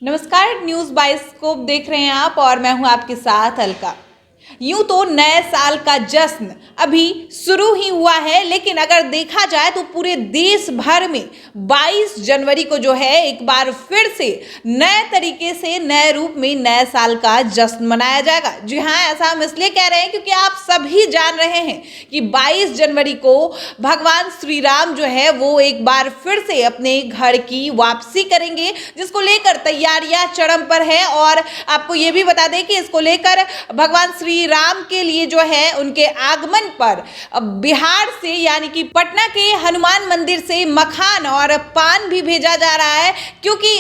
नमस्कार, news bioscope देख रहे हैं आप और मैं हूं आपके साथ अलका। यूं तो नए साल का जश्न अभी शुरू ही हुआ है, लेकिन अगर देखा जाए तो पूरे देश भर में 22 जनवरी को जो है एक बार फिर से नए तरीके से नए रूप में नए साल का जश्न मनाया जाएगा। जी हाँ, ऐसा हम इसलिए कह रहे हैं क्योंकि आप सभी जान रहे हैं कि 22 जनवरी को भगवान श्री राम जो है वो एक बार फिर से अपने घर की वापसी करेंगे, जिसको लेकर तैयारियां चरम पर है। और आपको ये भी बता दें कि इसको लेकर भगवान श्री राम के लिए जो है उनके आगमन पर बिहार से यानी कि पटना के हनुमान मंदिर से मखान और पान भी भेजा जा रहा है, क्योंकि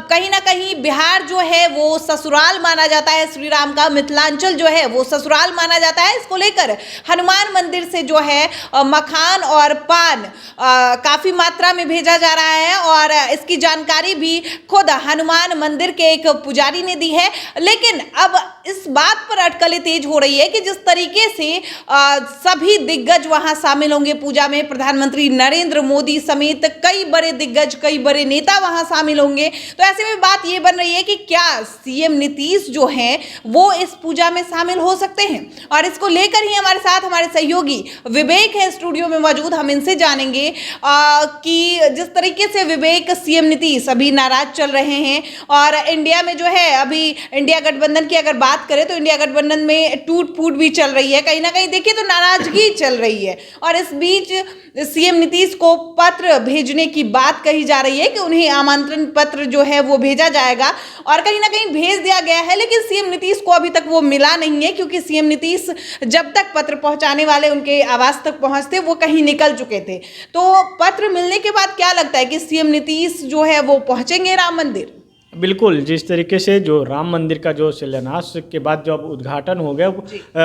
कहीं ना कहीं बिहार जो है वो ससुराल माना जाता है श्री राम का, मिथिलांचल जो है वो ससुराल माना जाता है। इसको लेकर हनुमान मंदिर से जो है मखान और पान काफी मात्रा में भेजा जा रहा है और इसकी जानकारी भी खुद हनुमान मंदिर के एक पुजारी ने दी है। लेकिन अब इस बात पर अटकलें तेज हो रही है कि जिस तरीके से सभी दिग्गज वहां शामिल होंगे पूजा में, प्रधानमंत्री नरेंद्र मोदी समेत कई बड़े दिग्गज, कई बड़े नेता वहां शामिल होंगे, तो ऐसे में बात ये बन रही है कि क्या सीएम नीतीश जो हैं वो इस पूजा में शामिल हो सकते हैं। और इसको लेकर ही हमारे साथ हमारे सहयोगी विवेक है स्टूडियो में मौजूद। हम इनसे जानेंगे कि जिस तरीके से विवेक सीएम नीतीश अभी नाराज चल रहे हैं और इंडिया में जो है अभी इंडिया गठबंधन की अगर बात करें तो इंडिया गठबंधन में टूट फूट भी चल रही है, कहीं ना कहीं देखिए तो नाराजगी चल रही है। और इस बीच सीएम नीतीश को पत्र भेजने की बात कही जा रही है कि उन्हें आमंत्रण पत्र जो है वो भेजा जाएगा और कहीं ना कहीं भेज दिया गया है, लेकिन सीएम नीतीश को अभी तक वो मिला नहीं है, क्योंकि सीएम नीतीश जब तक पत्र पहुंचाने वाले उनके आवास तक पहुंचते वो कहीं निकल चुके थे। तो पत्र मिलने के बाद क्या लगता है कि सीएम नीतीश जो है वो पहुंचेंगे राम मंदिर? बिल्कुल, जिस तरीके से जो राम मंदिर का जो शिलान्यास के बाद जो अब उद्घाटन हो गया,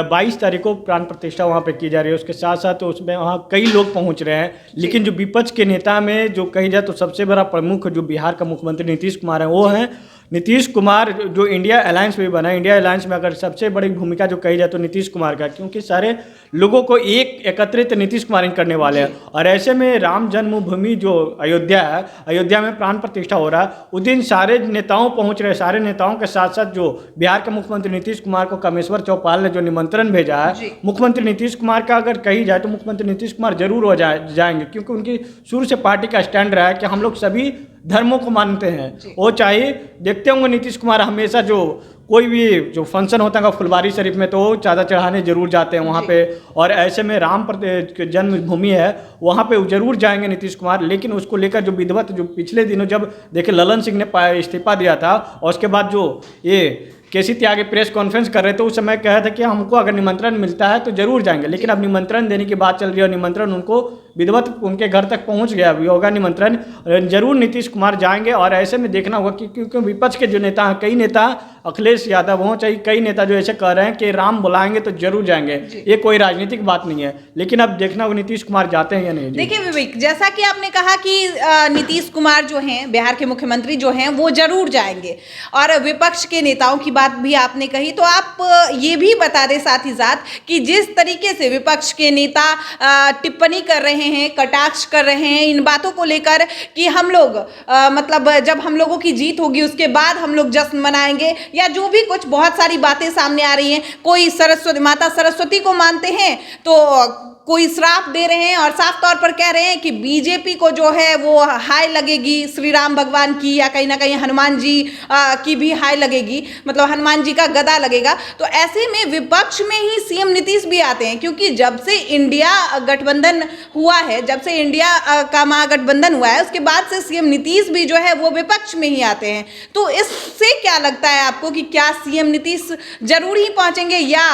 22 तारीख को प्राण प्रतिष्ठा वहाँ पे की जा रही है। उसके साथ साथ उसमें वहाँ कई लोग पहुँच रहे हैं, लेकिन जो विपक्ष के नेता में जो कही जाए तो सबसे बड़ा प्रमुख जो बिहार का मुख्यमंत्री नीतीश कुमार है वो हैं। नीतीश कुमार जो इंडिया अलायंस में बना है, इंडिया अलायंस में अगर सबसे बड़ी भूमिका जो कही जाए तो नीतीश कुमार का, क्योंकि सारे लोगों को एक एकत्रित नीतीश कुमार करने वाले हैं। और ऐसे में राम जन्मभूमि जो अयोध्या है, अयोध्या में प्राण प्रतिष्ठा हो रहा है, उस दिन सारे नेताओं पहुंच रहे। सारे नेताओं के साथ साथ जो बिहार के मुख्यमंत्री नीतीश कुमार को कामेश्वर चौपाल ने जो निमंत्रण भेजा है, मुख्यमंत्री नीतीश कुमार का अगर कही जाए तो मुख्यमंत्री नीतीश कुमार जरूर हो जाएंगे, क्योंकि उनकी शुरू से पार्टी का स्टैंड रहा है कि हम लोग सभी धर्मों को मानते हैं। वो चाहे देखते होंगे नीतीश कुमार हमेशा जो कोई भी जो फंक्शन होता है फुलवारी शरीफ में तो चादर चढ़ाने जरूर जाते हैं वहाँ पे। और ऐसे में राम जन्मभूमि है वहाँ पे जरूर जाएंगे नीतीश कुमार। लेकिन उसको लेकर जो विधिवत जो पिछले दिनों जब देखे ललन सिंह ने इस्तीफा दिया था और उसके बाद जो ये केसी त्यागी प्रेस कॉन्फ्रेंस कर रहे थे, उस समय कहा था कि हमको अगर निमंत्रण मिलता है तो जरूर जाएंगे। लेकिन अब निमंत्रण देने की बात चल रही है और निमंत्रण उनको विधिवत उनके घर तक पहुंच गया भी होगा निमंत्रण, जरूर नीतीश कुमार जाएंगे। और ऐसे में देखना होगा कि क्योंकि विपक्ष के जो नेता हैं, कई नेता अखिलेश यादव हों चाहे कई नेता जो ऐसे कह रहे हैं कि राम बुलाएंगे तो जरूर जाएंगे, ये कोई राजनीतिक बात नहीं है। लेकिन अब देखना होगा नीतीश कुमार जाते हैं या नहीं। देखिए विवेक, जैसा कि आपने कहा कि नीतीश कुमार जो हैं बिहार के मुख्यमंत्री जो हैं वो जरूर जाएंगे और विपक्ष के नेताओं की बात भी आपने कही, तो आप ये भी बता दें साथ ही साथ कि जिस तरीके से विपक्ष के नेता टिप्पणी कर रहे हैं, कटाक्ष कर रहे हैं इन बातों को लेकर कि हम लोग मतलब जब हम लोगों की जीत होगी उसके बाद हम लोग जश्न मनाएंगे, या जो भी कुछ बहुत सारी बातें सामने आ रही हैं। कोई माता सरस्वती को मानते हैं तो कोई श्राप दे रहे हैं और साफ तौर पर कह रहे हैं कि बीजेपी को जो है वो हाय लगेगी श्री राम भगवान की, या कहीं ना कहीं हनुमान जी की भी हाय लगेगी, मतलब हनुमान जी का गदा लगेगा। तो ऐसे में विपक्ष में ही सीएम नीतीश भी आते हैं, क्योंकि जब से इंडिया गठबंधन हुआ है, जब से इंडिया का महागठबंधन हुआ है, उसके बाद से सीएम नीतीश भी जो है वो विपक्ष में ही आते हैं। तो इससे क्या लगता है आपको कि क्या सीएम नीतीश जरूर ही पहुंचेंगे, या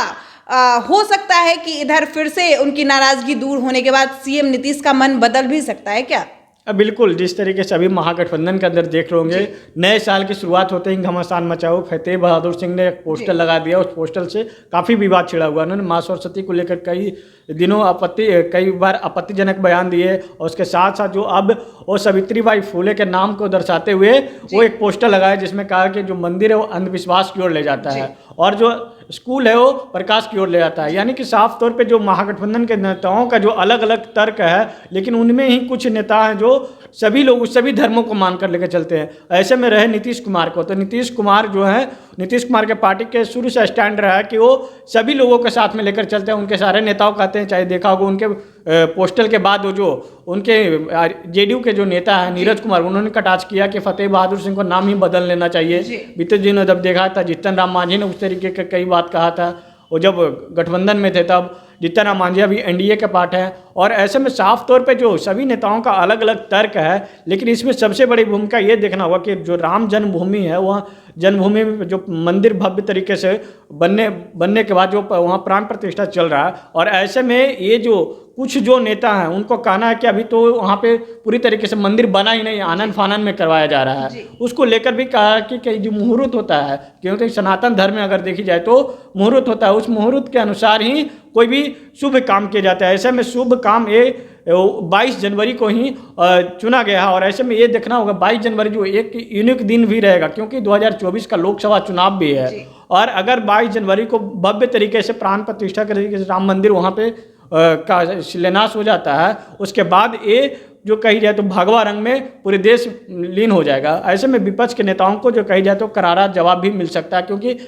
हो सकता है कि इधर फिर से उनकी नाराजगी दूर होने के बाद सीएम नीतीश का मन बदल भी सकता है क्या? बिल्कुल, जिस तरीके से अभी महागठबंधन के अंदर देख रहे होंगे, नए साल की शुरुआत होते ही घमासान मचाओ फतेह बहादुर सिंह ने एक पोस्टर लगा दिया। उस पोस्टर से काफ़ी विवाद छिड़ा हुआ। उन्होंने माँ सरस्वती को लेकर कई बार आपत्तिजनक बयान दिए और उसके साथ साथ जो अब वो सावित्रीबाई फुले के नाम को दर्शाते हुए वो एक पोस्टर लगाया जिसमें कहा कि जो मंदिर है वो अंधविश्वास की ओर ले जाता है और जो स्कूल है वो प्रकाश की ओर ले जाता है। यानी कि साफ तौर पे जो महागठबंधन के नेताओं का जो अलग अलग तर्क है, लेकिन उनमें ही कुछ नेता हैं जो सभी लोग सभी धर्मों को मान कर लेकर चलते हैं। ऐसे में रहे नीतीश कुमार को, तो नीतीश कुमार जो है, नीतीश कुमार के पार्टी के शुरू से स्टैंड रहा है कि वो सभी लोगों के साथ में लेकर चलते हैं। उनके सारे नेताओं कहते हैं, चाहे देखा होगा उनके पोस्टल के बाद वो जो उनके जेडीयू के जो नेता हैं नीरज कुमार, उन्होंने कटाक्ष किया कि फतेह बहादुर सिंह को नाम ही बदल लेना चाहिए। बीते दिनों जब देखा था जीतन राम मांझी ने उस तरीके का कई बात कहा था, और जब गठबंधन में थे तब जीतन राम मांझी अभी एनडीए के पार्ट है। और ऐसे में साफ तौर पे जो सभी नेताओं का अलग अलग तर्क है, लेकिन इसमें सबसे बड़ी भूमिका ये देखना होगा कि जो राम जन्मभूमि है, वहाँ जन्मभूमि में जो मंदिर भव्य तरीके से बनने के बाद जो वहाँ प्राण प्रतिष्ठा चल रहा है, और ऐसे में ये जो कुछ जो नेता हैं उनको कहना है कि अभी तो वहाँ पे पूरी तरीके से मंदिर बना ही नहीं, आनन फानन में करवाया जा रहा है। उसको लेकर भी कहा कि जो मुहूर्त होता है, क्योंकि सनातन धर्म में अगर देखी जाए तो मुहूर्त होता है, उस मुहूर्त के अनुसार ही कोई भी शुभ काम किया जाता है। ऐसे में शुभ काम ये 22 जनवरी को ही चुना गया है, और ऐसे में ये देखना होगा 22 जनवरी जो एक यूनिक दिन भी रहेगा, क्योंकि 2024 का लोकसभा चुनाव भी है। और अगर 22 जनवरी को भव्य तरीके से प्राण प्रतिष्ठा के तरीके से राम मंदिर वहाँ पे का शिलान्यास हो जाता है, उसके बाद ये जो कही जाए तो भगवा रंग में पूरे देश लीन हो जाएगा। ऐसे में विपक्ष के नेताओं को जो कही जाए तो करारा जवाब भी मिल सकता है, क्योंकि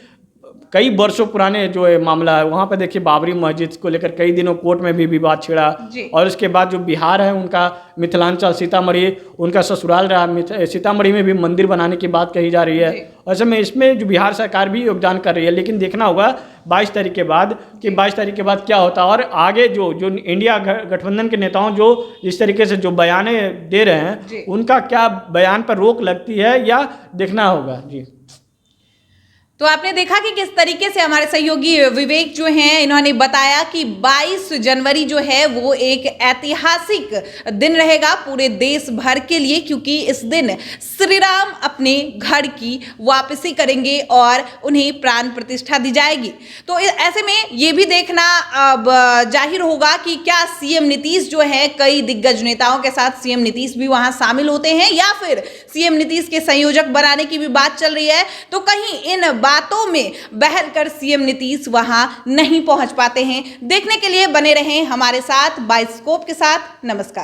कई वर्षों पुराने जो है मामला है, वहाँ पे देखिए बाबरी मस्जिद को लेकर कई दिनों कोर्ट में भी विवाद छिड़ा, और उसके बाद जो बिहार है उनका मिथिलांचल सीतामढ़ी उनका ससुराल रहा, सीतामढ़ी में भी मंदिर बनाने की बात कही जा रही है। ऐसे में इसमें जो बिहार सरकार भी योगदान कर रही है, लेकिन देखना होगा 22 तारीख के बाद कि 22 तारीख के बाद क्या होता है, और आगे जो इंडिया गठबंधन के नेताओं जो इस तरीके से जो बयाने दे रहे हैं, उनका क्या बयान पर रोक लगती है या देखना होगा। जी, तो आपने देखा कि किस तरीके से हमारे सहयोगी विवेक जो हैं इन्होंने बताया कि 22 जनवरी जो है वो एक ऐतिहासिक दिन रहेगा पूरे देश भर के लिए, क्योंकि इस दिन श्री राम अपने घर की वापसी करेंगे और उन्हें प्राण प्रतिष्ठा दी जाएगी। तो ऐसे में ये भी देखना अब जाहिर होगा कि क्या सीएम नीतीश जो है, कई दिग्गज नेताओं के साथ सीएम नीतीश भी वहां शामिल होते हैं, या फिर सीएम नीतीश के संयोजक बनाने की भी बात चल रही है। तो कहीं इन बातों में बहल कर सीएम नीतीश वहां नहीं पहुंच पाते हैं। देखने के लिए बने रहें हमारे साथ बाइस्कोप के साथ। नमस्कार।